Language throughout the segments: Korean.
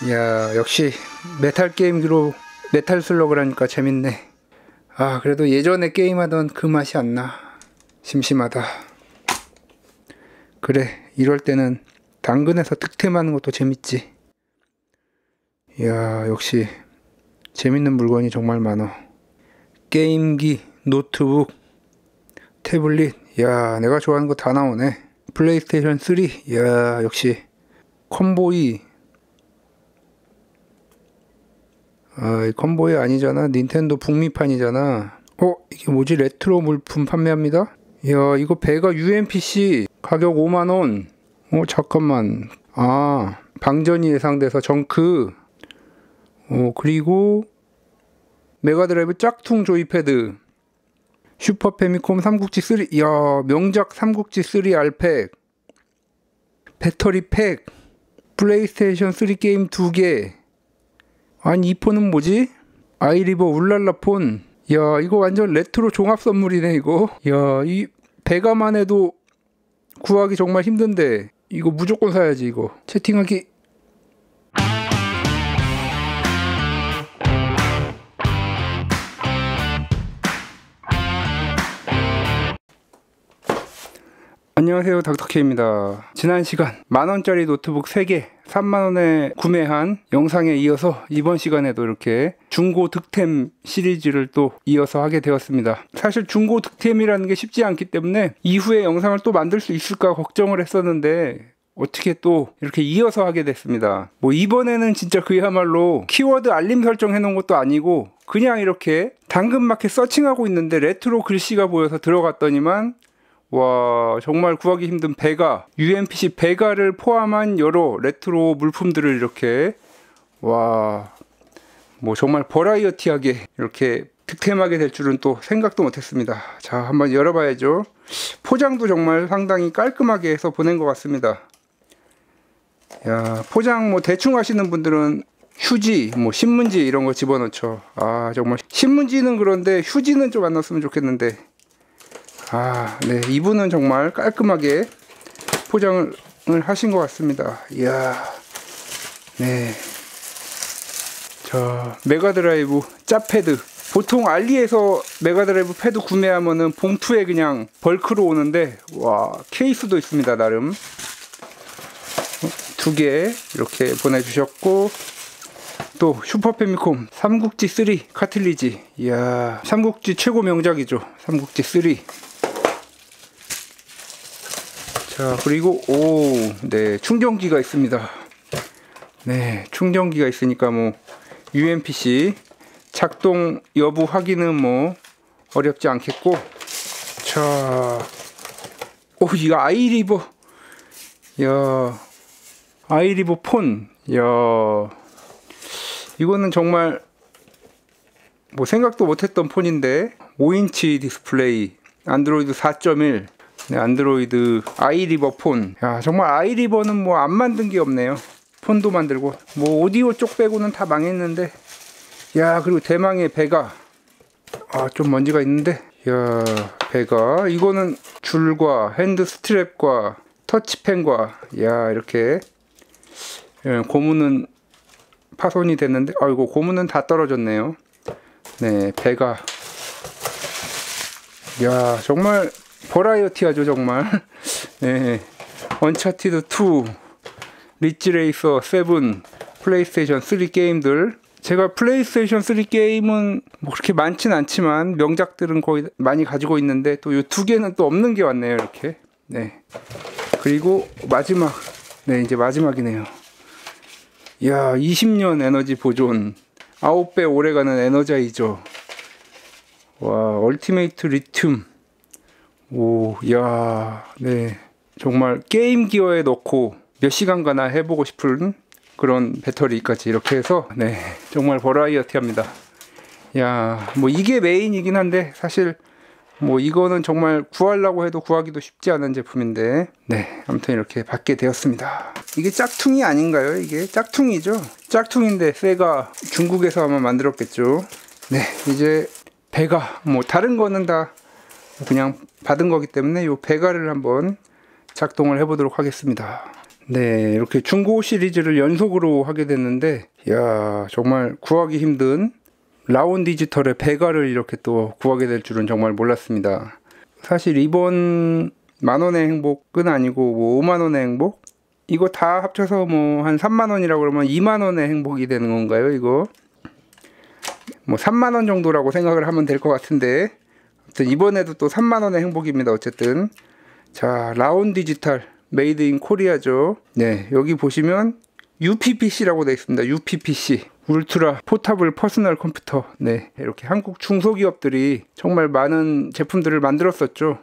이야, 역시 메탈 게임기로 메탈 슬러그를 하니까 재밌네. 아, 그래도 예전에 게임하던 그 맛이 안 나. 심심하다. 그래, 이럴 때는 당근에서 득템하는 것도 재밌지. 이야, 역시 재밌는 물건이 정말 많어. 게임기, 노트북, 태블릿. 이야, 내가 좋아하는 거 다 나오네. 플레이스테이션 3. 이야, 역시 컴보이. 아, 이 컴보이 아니잖아. 닌텐도 북미판이잖아. 이게 뭐지? 레트로 물품 판매합니다. 이야, 이거 베가 UMPC 가격 5만원. 잠깐만. 아, 방전이 예상돼서 정크. 그리고 메가드라이브 짝퉁 조이패드, 슈퍼 패미콤 삼국지 3. 이야, 명작 삼국지 3 알팩, 배터리 팩, 플레이스테이션 3 게임 2개. 아니, 이 폰은 뭐지? 아이리버 울랄라 폰. 야, 이거 완전 레트로 종합 선물이네 이거. 야, 이 베가만 해도 구하기 정말 힘든데 이거 무조건 사야지. 이거 채팅하기. 안녕하세요, 닥터케입니다. 지난 시간 만원짜리 노트북 3개 3만원에 구매한 영상에 이어서 이번 시간에도 이렇게 중고 득템 시리즈를 또 이어서 하게 되었습니다. 사실 중고 득템이라는 게 쉽지 않기 때문에 이후에 영상을 또 만들 수 있을까 걱정을 했었는데 어떻게 또 이렇게 이어서 하게 됐습니다. 이번에는 진짜 그야말로 키워드 알림 설정 해놓은 것도 아니고 그냥 이렇게 당근마켓 서칭하고 있는데 레트로 글씨가 보여서 들어갔더니만 와, 정말 구하기 힘든 베가, UMPC 베가를 포함한 여러 레트로 물품들을 이렇게 정말 버라이어티하게 이렇게 득템하게 될 줄은 또 생각도 못했습니다. 자, 한번 열어봐야죠. 포장도 정말 상당히 깔끔하게 해서 보낸 것 같습니다. 야, 포장 대충 하시는 분들은 휴지, 신문지 이런 거 집어넣죠. 아, 정말 신문지는 그런데 휴지는 좀 안 넣었으면 좋겠는데. 아, 네, 이분은 정말 깔끔하게 포장을 하신 것 같습니다. 이야, 네. 자, 메가드라이브 짭패드. 보통 알리에서 메가드라이브 패드 구매하면은 봉투에 그냥 벌크로 오는데, 와, 케이스도 있습니다, 나름. 2개 이렇게 보내주셨고, 또 슈퍼 패미콤 삼국지 3 카틀리지. 이야, 삼국지 최고 명작이죠, 삼국지 3. 자, 그리고 네, 충전기가 있습니다. 네, 충전기가 있으니까 UMPC 작동 여부 확인은 어렵지 않겠고. 자, 이거 아이리버. 야, 아이리버 폰. 야, 이거는 정말 생각도 못했던 폰인데 5인치 디스플레이, 안드로이드 4.1. 네, 안드로이드 아이리버 폰. 야, 정말 아이리버는 안 만든 게 없네요. 폰도 만들고 오디오 쪽 빼고는 다 망했는데. 야, 그리고 대망의 베가. 아, 좀 먼지가 있는데. 야, 베가. 이거는 줄과 핸드 스트랩과 터치펜과, 야, 이렇게 고무는 파손이 됐는데, 아이고, 고무는 다 떨어졌네요. 네, 베가. 야, 정말 버라이어티하죠, 정말. 네, 언차티드 2, 리치레이서 7, 플레이스테이션 3 게임들. 제가 플레이스테이션 3 게임은 그렇게 많진 않지만 명작들은 거의 많이 가지고 있는데 또 이 2개는 또 없는 게 왔네요, 이렇게. 네, 그리고 마지막. 네, 이제 마지막이네요. 야, 20년 에너지 보존, 9배 오래가는 에너자이저. 와, 얼티메이트 리튬. 오, 야, 네, 정말 게임 기어에 넣고 몇 시간가나 해보고 싶은 그런 배터리까지 이렇게 해서, 네, 정말 버라이어티합니다. 야, 이게 메인이긴 한데 사실 이거는 정말 구하려고 해도 구하기도 쉽지 않은 제품인데, 네, 아무튼 이렇게 받게 되었습니다. 이게 짝퉁이 아닌가요? 이게 짝퉁이죠. 짝퉁인데 세가 중국에서 아마 만들었겠죠. 네, 이제 베가. 다른 거는 다 그냥 받은 거기 때문에 이 베가를 한번 작동을 해보도록 하겠습니다. 네, 이렇게 중고 시리즈를 연속으로 하게 됐는데, 야, 정말 구하기 힘든 라온 디지털의 베가를 이렇게 또 구하게 될 줄은 정말 몰랐습니다. 사실 이번 만원의 행복은 아니고 뭐 5만원의 행복? 이거 다 합쳐서 뭐 한 3만원이라고 그러면 2만원의 행복이 되는 건가요, 이거? 뭐 3만원 정도라고 생각을 하면 될 것 같은데, 아무튼 이번에도 또 3만원의 행복입니다. 어쨌든 자, 라온 디지털 메이드 인 코리아죠. 네, 여기 보시면 UPPC라고 되어 있습니다. UPPC 울트라 포터블 퍼스널 컴퓨터. 네, 이렇게 한국 중소기업들이 정말 많은 제품들을 만들었었죠.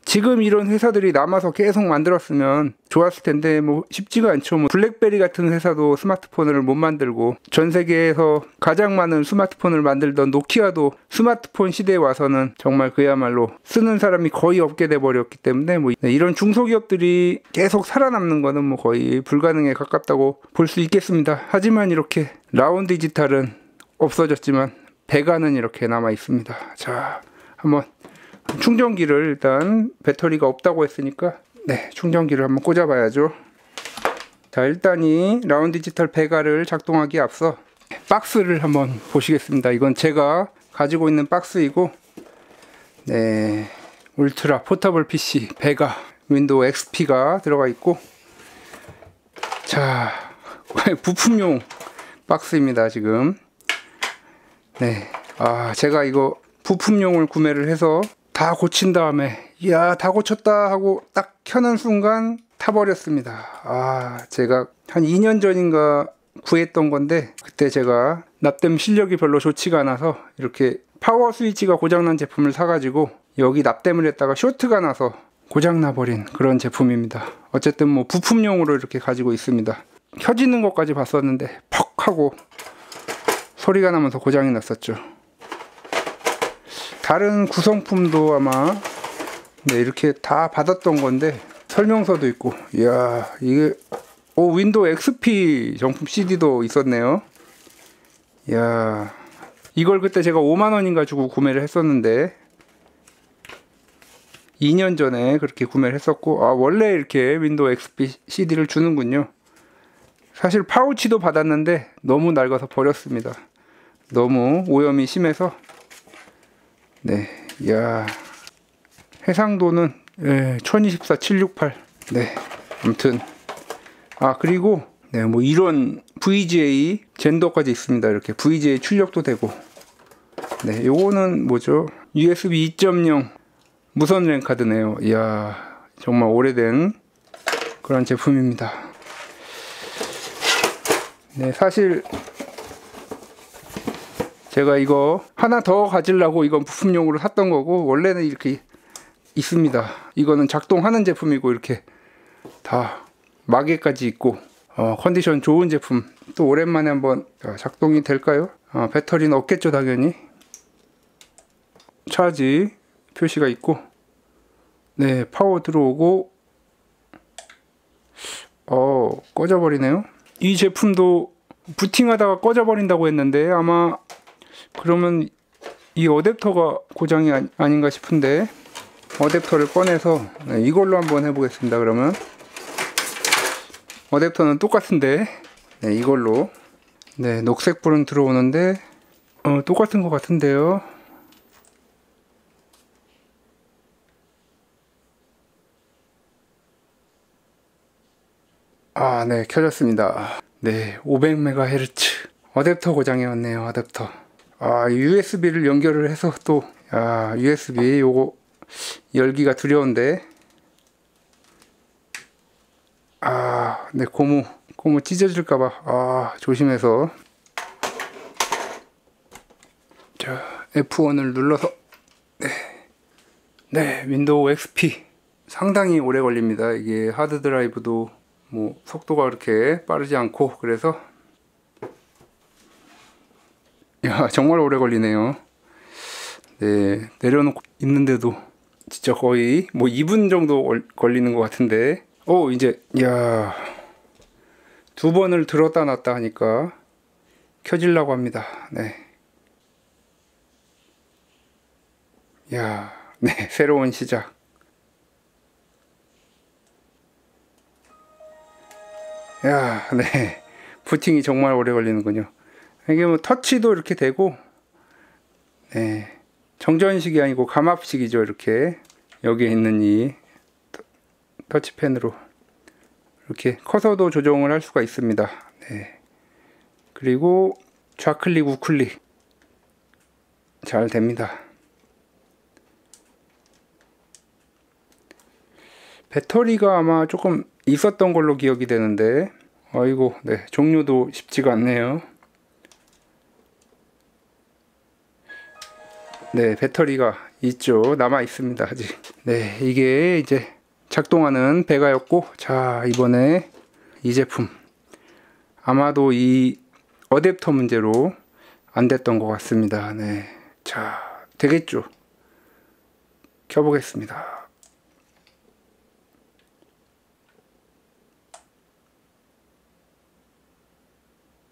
지금 이런 회사들이 남아서 계속 만들었으면 좋았을 텐데 뭐 쉽지가 않죠. 뭐 블랙베리 같은 회사도 스마트폰을 못 만들고, 전 세계에서 가장 많은 스마트폰을 만들던 노키아도 스마트폰 시대에 와서는 정말 그야말로 쓰는 사람이 거의 없게 돼 버렸기 때문에 뭐 이런 중소기업들이 계속 살아남는 거는 뭐 거의 불가능에 가깝다고 볼 수 있겠습니다. 하지만 이렇게 라온 디지털은 없어졌지만 베가는 이렇게 남아 있습니다. 자, 한번 충전기를, 일단 배터리가 없다고 했으니까 네, 충전기를 한번 꽂아 봐야죠. 자, 일단 이 라온 디지털 베가를 작동하기에 앞서 박스를 한번 보시겠습니다. 이건 제가 가지고 있는 박스이고, 네, 울트라 포터블 PC 베가 윈도우 XP가 들어가 있고, 자, 부품용 박스입니다 지금. 네, 제가 이거 부품용을 구매를 해서 다 고친 다음에, 이야, 다 고쳤다 하고 딱 켜는 순간 타버렸습니다. 제가 한 2년 전인가 구했던 건데, 그때 제가 납땜 실력이 별로 좋지가 않아서 이렇게 파워 스위치가 고장난 제품을 사가지고 여기 납땜을 했다가 쇼트가 나서 고장나버린 그런 제품입니다. 어쨌든 뭐 부품용으로 이렇게 가지고 있습니다. 켜지는 것까지 봤었는데 퍽 하고 소리가 나면서 고장이 났었죠. 다른 구성품도 아마 네, 이렇게 다 받았던 건데 설명서도 있고, 이야, 이게 윈도우 XP 정품 CD도 있었네요. 이야, 이걸 그때 제가 5만원인가 주고 구매를 했었는데 2년 전에 그렇게 구매를 했었고, 원래 이렇게 윈도우 XP CD를 주는군요. 사실 파우치도 받았는데 너무 낡아서 버렸습니다. 너무 오염이 심해서. 네, 이야, 해상도는 1024 768. 네, 아무튼 그리고 네, 뭐 이런 VGA 젠더까지 있습니다. 이렇게 VGA 출력도 되고. 네, 요거는 뭐죠? USB 2.0 무선 랜 카드네요. 이야, 정말 오래된 그런 제품입니다. 네, 사실 제가 이거 하나 더 가지려고 이건 부품용으로 샀던 거고, 원래는 이렇게 있습니다. 이거는 작동하는 제품이고 이렇게 다 마개까지 있고 컨디션 좋은 제품. 또 오랜만에 한번 작동이 될까요? 배터리는 없겠죠 당연히. 차지 표시가 있고, 네, 파워 들어오고, 꺼져버리네요. 이 제품도 부팅하다가 꺼져버린다고 했는데 아마 그러면 이 어댑터가 고장이 아닌가 싶은데, 어댑터를 꺼내서 이걸로 한번 해보겠습니다. 그러면 어댑터는 똑같은데, 네, 이걸로. 네, 녹색 불은 들어오는데 똑같은 것 같은데요. 네, 켜졌습니다. 네, 500MHz 어댑터 고장이었네요. 어댑터. USB를 연결을 해서 또 USB 요거 열기가 두려운데, 네, 고무 찢어질까봐 조심해서. 자, F1을 눌러서 네, 윈도우 XP 상당히 오래 걸립니다. 이게 하드 드라이브도 뭐 속도가 그렇게 빠르지 않고, 그래서 정말 오래 걸리네요. 네, 내려놓고 있는데도 진짜 거의 뭐 2분 정도 걸리는 것 같은데, 이제 두 번을 들었다 놨다 하니까 켜지려고 합니다. 네, 네, 새로운 시작. 야, 네. 부팅이 정말 오래 걸리는군요. 이게 뭐 터치도 이렇게 되고, 네. 정전식이 아니고 감압식이죠. 이렇게 여기에 있는 이 터치펜으로 이렇게 커서도 조정을 할 수가 있습니다. 네. 그리고 좌클릭 우클릭 잘 됩니다. 배터리가 아마 조금 있었던 걸로 기억이 되는데, 아이고, 네, 종료도 쉽지가 않네요. 네, 배터리가 있죠. 남아 있습니다, 아직. 네, 이게 이제 작동하는 배가였고, 자, 이번에 이 제품. 아마도 이 어댑터 문제로 안 됐던 것 같습니다. 네. 자, 되겠죠. 켜보겠습니다.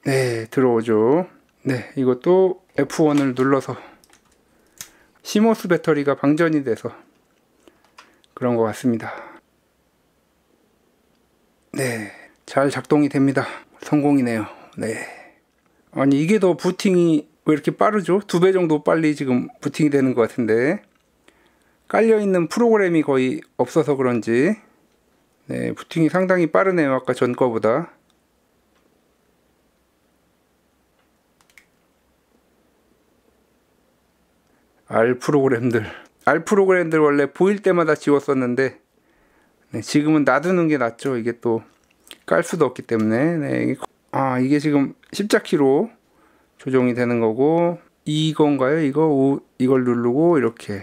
네, 들어오죠. 네, 이것도 F1을 눌러서 시모스 배터리가 방전이 돼서 그런 것 같습니다. 네, 잘 작동이 됩니다. 성공이네요. 네. 아니, 이게 더 부팅이 왜 이렇게 빠르죠? 2배 정도 빨리 지금 부팅이 되는 것 같은데, 깔려있는 프로그램이 거의 없어서 그런지, 네, 부팅이 상당히 빠르네요. 아까 전 거보다. R 프로그램들 원래 보일 때마다 지웠었는데, 네, 지금은 놔두는 게 낫죠. 이게 또 깔 수도 없기 때문에. 네, 이게 지금 십자키로 조정이 되는 거고, 이건가요? 이걸 누르고 이렇게,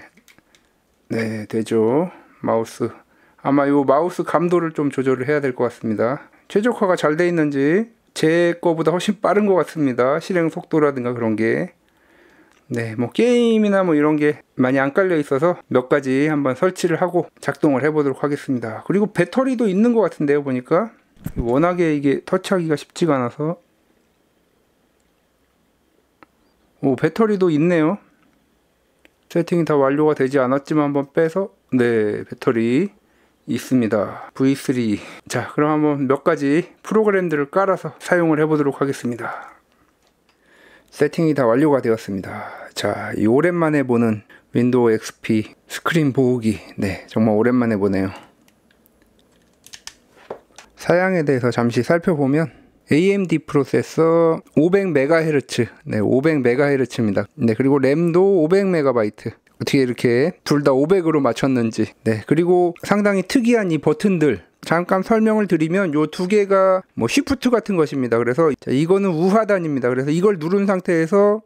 네, 되죠. 마우스, 아마 이 마우스 감도를 좀 조절을 해야 될 것 같습니다. 최적화가 잘 돼 있는지 제 거보다 훨씬 빠른 것 같습니다. 실행 속도라든가 그런 게. 네, 뭐 게임이나 뭐 이런 게 많이 안 깔려 있어서 몇 가지 한번 설치를 하고 작동을 해 보도록 하겠습니다. 그리고 배터리도 있는 것 같은데요, 보니까. 워낙에 이게 터치하기가 쉽지가 않아서. 오, 배터리도 있네요. 세팅이 다 완료가 되지 않았지만 한번 빼서, 네, 배터리 있습니다. V3. 자, 그럼 한번 몇 가지 프로그램들을 깔아서 사용을 해 보도록 하겠습니다. 세팅이 다 완료가 되었습니다. 자, 이 오랜만에 보는 윈도우 XP 스크린 보호기. 네, 정말 오랜만에 보네요. 사양에 대해서 잠시 살펴보면 AMD 프로세서 500MHz, 네, 500MHz입니다. 네, 그리고 램도 500MB. 어떻게 이렇게 둘 다 500으로 맞췄는지. 네, 그리고 상당히 특이한 이 버튼들. 잠깐 설명을 드리면 요 두 개가 뭐 쉬프트 같은 것입니다. 그래서 이거는 우하단입니다. 그래서 이걸 누른 상태에서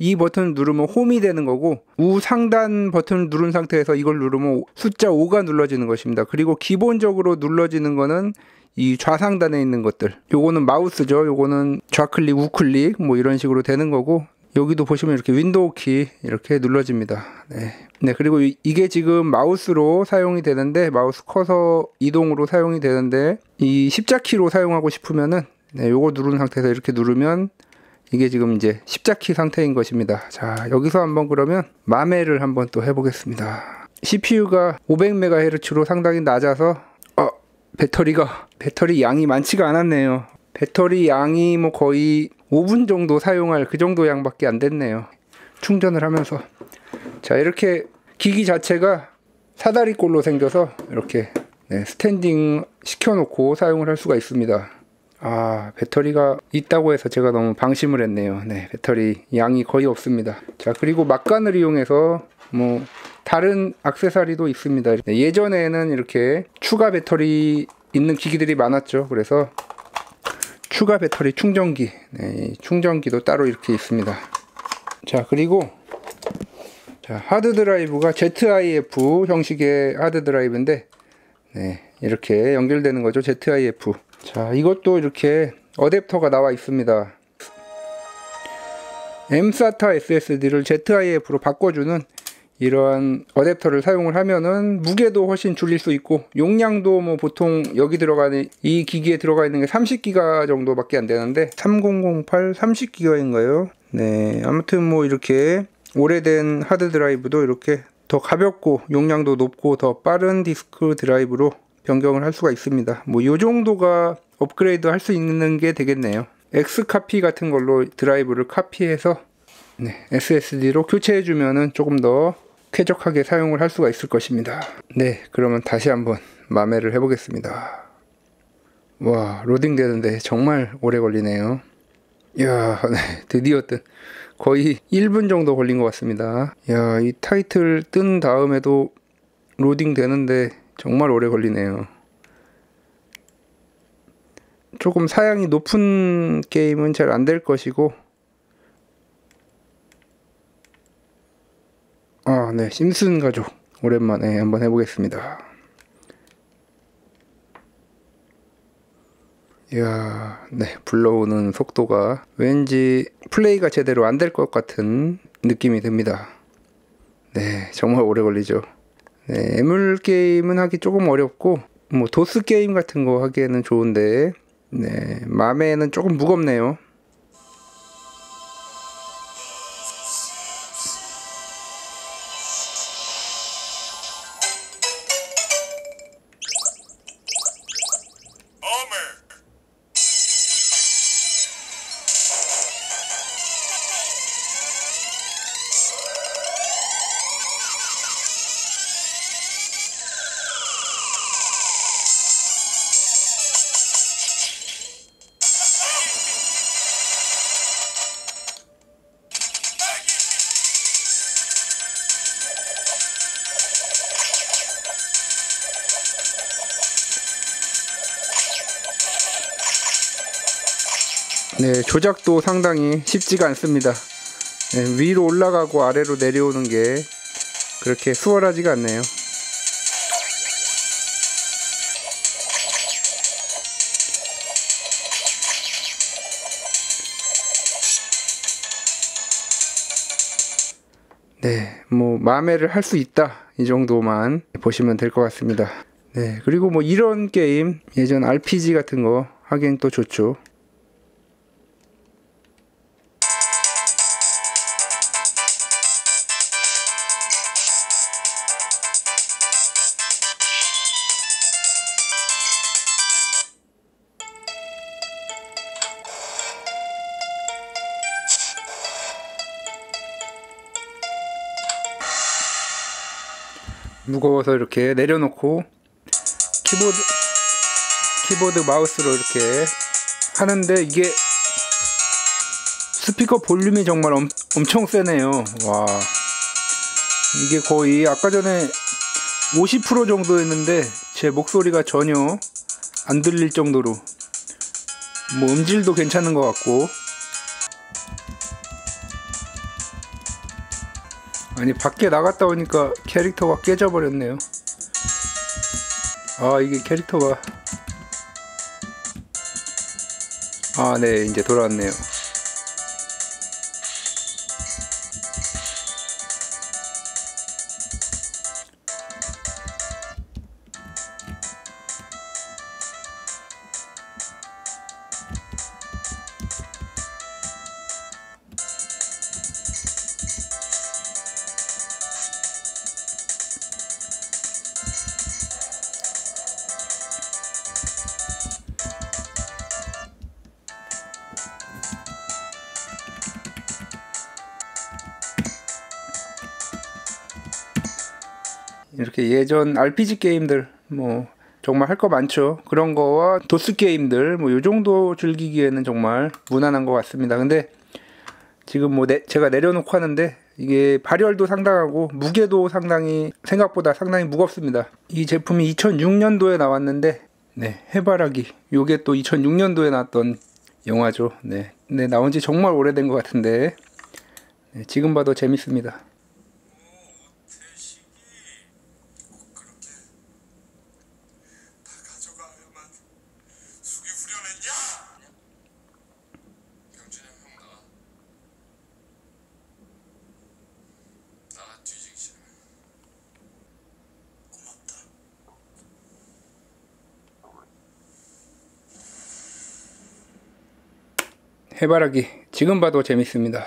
이 버튼을 누르면 홈이 되는 거고, 우상단 버튼을 누른 상태에서 이걸 누르면 숫자 5가 눌러지는 것입니다. 그리고 기본적으로 눌러지는 거는 이 좌상단에 있는 것들. 요거는 마우스죠. 요거는 좌클릭, 우클릭 뭐 이런 식으로 되는 거고, 여기도 보시면 이렇게 윈도우 키 이렇게 눌러집니다. 네. 네, 그리고 이게 지금 마우스로 사용이 되는데, 마우스 커서 이동으로 사용이 되는데, 이 십자키로 사용하고 싶으면은, 네, 요거 누른 상태에서 이렇게 누르면 이게 지금 이제 십자키 상태인 것입니다. 자, 여기서 한번 그러면 마매를 한번 또 해보겠습니다. CPU가 500MHz로 상당히 낮아서 배터리 양이 많지가 않았네요. 배터리 양이 뭐 거의 5분 정도 사용할 그 정도 양밖에 안 됐네요. 충전을 하면서. 자, 이렇게 기기 자체가 사다리꼴로 생겨서 이렇게, 네, 스탠딩 시켜놓고 사용을 할 수가 있습니다. 배터리가 있다고 해서 제가 너무 방심을 했네요. 네, 배터리 양이 거의 없습니다. 자, 그리고 막간을 이용해서 뭐 다른 액세서리도 있습니다. 네, 예전에는 이렇게 추가 배터리 있는 기기들이 많았죠. 그래서 추가 배터리 충전기, 네, 충전기도 따로 이렇게 있습니다. 자, 그리고 하드 드라이브가 ZIF 형식의 하드 드라이브인데, 네, 이렇게 연결되는 거죠. ZIF. 자, 이것도 이렇게 어댑터가 나와 있습니다. mSATA SSD를 ZIF로 바꿔주는 이러한 어댑터를 사용을 하면은 무게도 훨씬 줄일 수 있고, 용량도 뭐 보통 여기 들어가는 이 기기에 들어가 있는 게 30기가 정도밖에 안 되는데 3008 30기가인가요? 네, 아무튼 뭐 이렇게 오래된 하드 드라이브도 이렇게 더 가볍고 용량도 높고 더 빠른 디스크 드라이브로 변경을 할 수가 있습니다. 뭐 요 정도가 업그레이드 할 수 있는 게 되겠네요. X카피 같은 걸로 드라이브를 카피해서 SSD로 교체해 주면은 조금 더 쾌적하게 사용을 할 수가 있을 것입니다. 네, 그러면 다시 한번 마매를 해보겠습니다. 와, 로딩 되는데 정말 오래 걸리네요. 이야, 드디어 거의 1분 정도 걸린 것 같습니다. 야, 이 타이틀 뜬 다음에도 로딩 되는데 정말 오래 걸리네요. 조금 사양이 높은 게임은 잘 안 될 것이고, 네, 심슨 가족 오랜만에 한번 해보겠습니다. 이야, 네, 불러오는 속도가 왠지 플레이가 제대로 안 될 것 같은 느낌이 듭니다. 네, 정말 오래 걸리죠. 네, 애물 게임은 하기 조금 어렵고, 뭐 도스 게임 같은 거 하기에는 좋은데, 네, 맘에는 조금 무겁네요. 네, 조작도 상당히 쉽지가 않습니다. 네, 위로 올라가고 아래로 내려오는 게 그렇게 수월하지가 않네요. 네, 뭐 마매를 할 수 있다, 이 정도만 보시면 될 것 같습니다. 네, 그리고 뭐 이런 게임 예전 RPG 같은 거 하기엔 또 좋죠. 무거워서 이렇게 내려놓고 키보드 마우스로 이렇게 하는데 이게 스피커 볼륨이 정말 엄청 세네요. 와, 이게 거의 아까 전에 50% 정도였는데 제 목소리가 전혀 안 들릴 정도로, 뭐 음질도 괜찮은 것 같고, 아니 밖에 나갔다 오니까 캐릭터가 깨져버렸네요. 이게 캐릭터가 네, 이제 돌아왔네요. 이렇게 예전 RPG 게임들 뭐 정말 할 거 많죠. 그런 거와 도스 게임들 뭐 요 정도 즐기기에는 정말 무난한 것 같습니다. 근데 지금 뭐 제가 내려놓고 하는데 이게 발열도 상당하고 무게도 생각보다 상당히 무겁습니다. 이 제품이 2006년도에 나왔는데, 네, 해바라기, 요게 또 2006년도에 나왔던 영화죠. 네, 나온 지 정말 오래된 것 같은데, 네, 지금 봐도 재밌습니다. 해바라기 지금 봐도 재밌습니다.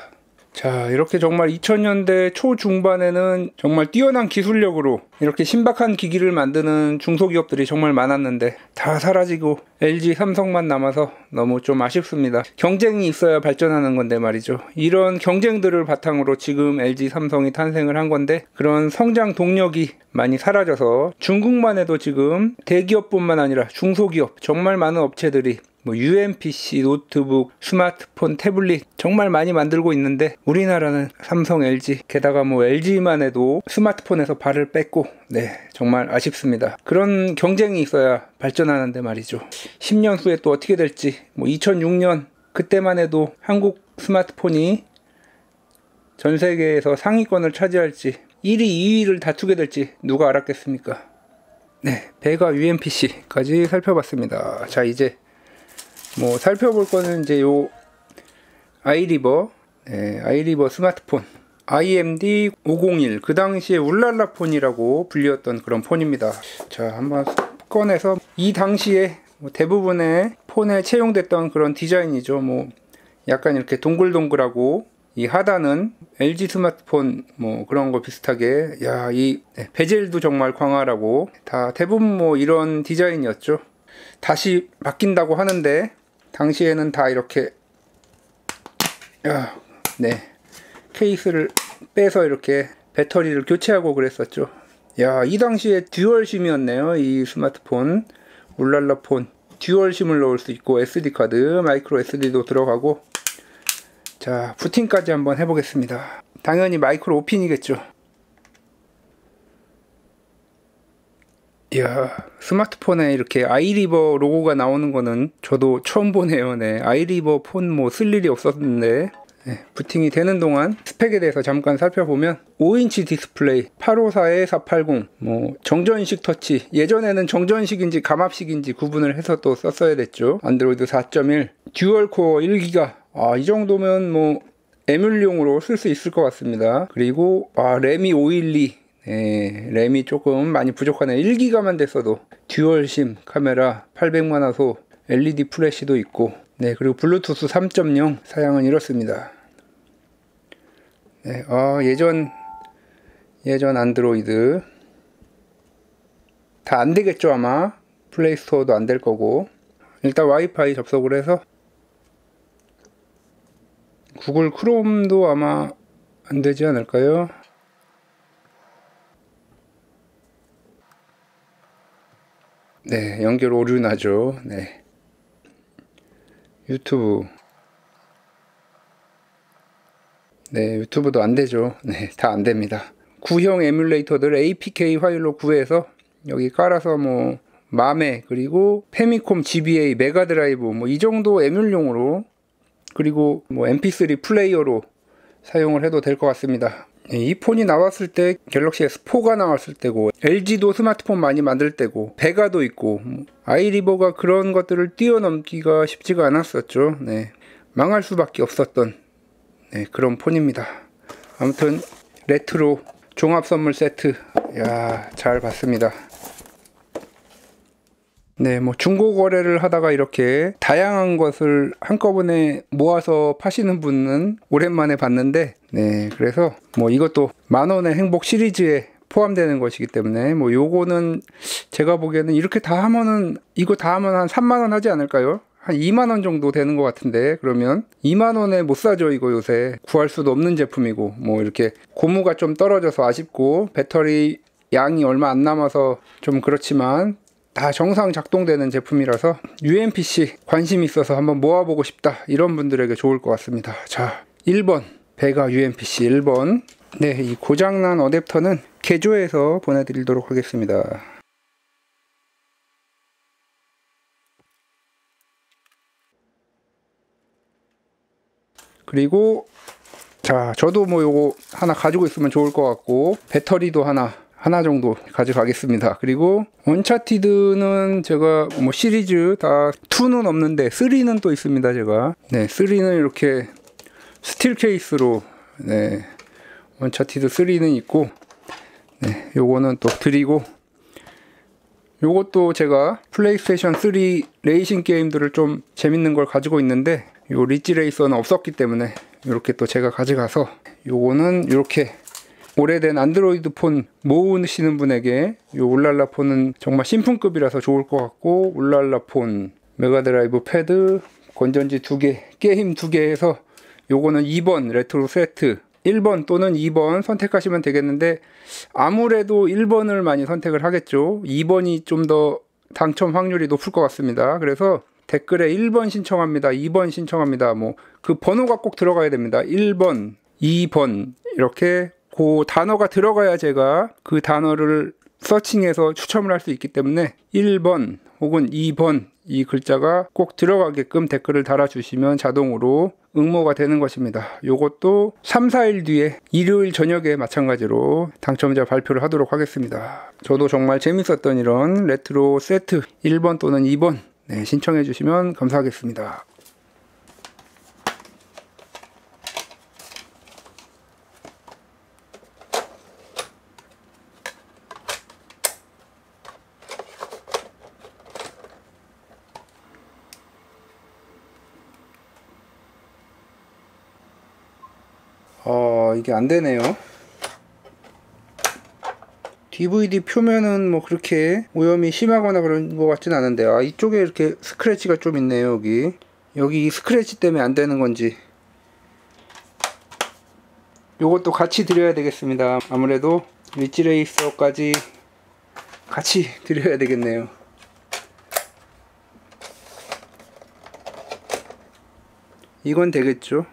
자, 자, 이렇게 정말 2000년대 초중반에는 정말 뛰어난 기술력으로 이렇게 신박한 기기를 만드는 중소기업들이 정말 많았는데 다 사라지고 LG, 삼성만 남아서 너무 좀 아쉽습니다. 경쟁이 있어야 발전하는 건데 말이죠. 이런 경쟁들을 바탕으로 지금 LG, 삼성이 탄생을 한 건데 그런 성장 동력이 많이 사라져서 중국만 해도 지금 대기업뿐만 아니라 중소기업 정말 많은 업체들이 뭐 UMPC, 노트북, 스마트폰, 태블릿 정말 많이 만들고 있는데 우리나라는 삼성, LG 게다가 뭐 LG만 해도 스마트폰에서 발을 뺐고 정말 아쉽습니다. 그런 경쟁이 있어야 발전하는데 말이죠. 10년 후에 또 어떻게 될지 뭐 2006년 그때만 해도 한국 스마트폰이 전 세계에서 상위권을 차지할지 1위, 2위를 다투게 될지 누가 알았겠습니까? 배가 UMPC까지 살펴봤습니다. 자, 이제 뭐 살펴볼 거는 이제 요 아이리버 아이리버 스마트폰 IMD 501 그 당시에 울랄라 폰이라고 불렸던 그런 폰입니다. 자, 한번 꺼내서 이 당시에 뭐 대부분의 폰에 채용됐던 그런 디자인이죠. 뭐 약간 이렇게 동글동글하고 이 하단은 LG 스마트폰 뭐 그런 거 비슷하게 이 베젤도 정말 광활하고 다 대부분 뭐 이런 디자인이었죠. 다시 바뀐다고 하는데 당시에는 다 이렇게 케이스를 빼서 이렇게 배터리를 교체하고 그랬었죠. 이 당시에 듀얼심이었네요. 이 스마트폰 울랄라 폰 듀얼심을 넣을 수 있고 SD카드, 마이크로 SD도 들어가고. 자, 부팅까지 한번 해보겠습니다. 당연히 마이크로 오핀이겠죠. 이야, 스마트폰에 이렇게 아이리버 로고가 나오는 거는 저도 처음 보네요. 아이리버 폰 뭐 쓸 일이 없었는데 부팅이 되는 동안 스펙에 대해서 잠깐 살펴보면 5인치 디스플레이 854에 480 뭐 정전식 터치, 예전에는 정전식인지 감압식인지 구분을 해서 또 썼어야 됐죠. 안드로이드 4.1 듀얼코어 1기가 이 정도면 뭐 에뮬용으로 쓸 수 있을 것 같습니다. 그리고 램이 512 램이 조금 많이 부족하네요. 1기가만 됐어도 듀얼심 카메라 800만 화소 LED 플래시도 있고 그리고 블루투스 3.0 사양은 이렇습니다. 예전 안드로이드 다 안되겠죠. 아마 플레이스토어도 안 될 거고. 일단 와이파이 접속을 해서 구글 크롬도 아마 안 되지 않을까요? 연결 오류 나죠. 유튜브 유튜브도 안 되죠. 다 안 됩니다. 구형 에뮬레이터들 APK 파일로 구해서 여기 깔아서 뭐 마메 그리고 페미콤 GBA 메가드라이브 뭐 이 정도 에뮬용으로 그리고 뭐 MP3 플레이어로 사용을 해도 될 것 같습니다. 이 폰이 나왔을 때 갤럭시 S4가 나왔을 때고 LG도 스마트폰 많이 만들 때고 베가도 있고 아이리버가 그런 것들을 뛰어넘기가 쉽지가 않았었죠. 망할 수밖에 없었던 그런 폰입니다. 아무튼 레트로 종합 선물 세트 잘 봤습니다. 뭐 중고 거래를 하다가 이렇게 다양한 것을 한꺼번에 모아서 파시는 분은 오랜만에 봤는데 그래서 뭐 이것도 만원의 행복 시리즈에 포함되는 것이기 때문에 뭐 요거는 제가 보기에는 이렇게 다 하면은 이거 다 하면 한 3만원 하지 않을까요? 한 2만원 정도 되는 것 같은데 그러면 2만원에 못 사죠. 이거 요새 구할 수도 없는 제품이고 뭐 이렇게 고무가 좀 떨어져서 아쉽고 배터리 양이 얼마 안 남아서 좀 그렇지만 다 정상 작동되는 제품이라서 UMPC 관심 있어서 한번 모아보고 싶다 이런 분들에게 좋을 것 같습니다. 자, 1번 배가 UMPC 1번 이 고장난 어댑터는 개조해서 보내드리도록 하겠습니다. 그리고 자, 저도 뭐 요거 하나 가지고 있으면 좋을 것 같고 배터리도 하나 정도 가져가겠습니다. 그리고 언차티드는 제가 뭐 시리즈 다 2는 없는데 3는 또 있습니다. 제가 3는 이렇게 스틸 케이스로 언차티드 3는 있고 요거는 또 드리고 요것도 제가 플레이스테이션 3 레이싱 게임들을 좀 재밌는 걸 가지고 있는데 요 리치 레이서는 없었기 때문에 이렇게 또 제가 가져가서, 요거는 이렇게 오래된 안드로이드 폰 모으시는 분에게 요 울랄라 폰은 정말 신품급이라서 좋을 것 같고, 울랄라 폰, 메가드라이브 패드, 건전지 2개, 게임 2개 해서 요거는 2번 레트로 세트, 1번 또는 2번 선택하시면 되겠는데, 아무래도 1번을 많이 선택을 하겠죠. 2번이 좀 더 당첨 확률이 높을 것 같습니다. 그래서 댓글에 1번 신청합니다, 2번 신청합니다, 뭐 그 번호가 꼭 들어가야 됩니다. 1번, 2번 이렇게 그 단어가 들어가야 제가 그 단어를 서칭해서 추첨을 할 수 있기 때문에 1번 혹은 2번 이 글자가 꼭 들어가게끔 댓글을 달아주시면 자동으로 응모가 되는 것입니다. 요것도 3, 4일 뒤에 일요일 저녁에 마찬가지로 당첨자 발표를 하도록 하겠습니다. 저도 정말 재밌었던 이런 레트로 세트 1번 또는 2번 신청해 주시면 감사하겠습니다. 이게 안 되네요. DVD 표면은 뭐 그렇게 오염이 심하거나 그런 것 같진 않은데, 이쪽에 이렇게 스크래치가 좀 있네요. 여기 이 스크래치 때문에 안 되는 건지. 요것도 같이 드려야 되겠습니다. 아무래도 리치레이서까지 같이 드려야 되겠네요. 이건 되겠죠.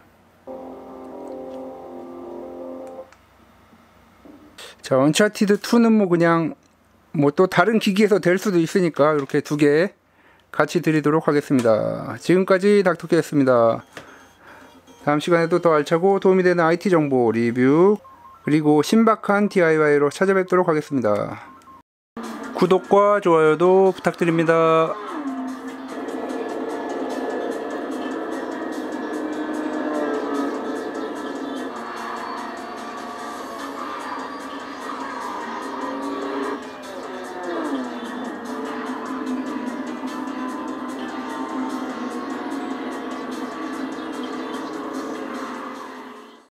자, 언차티드 2는 뭐 그냥 뭐 또 다른 기기에서 될 수도 있으니까 이렇게 2개 같이 드리도록 하겠습니다. 지금까지 닥터케였습니다. 다음 시간에도 더 알차고 도움이 되는 IT 정보 리뷰, 그리고 신박한 DIY로 찾아뵙도록 하겠습니다. 구독과 좋아요도 부탁드립니다.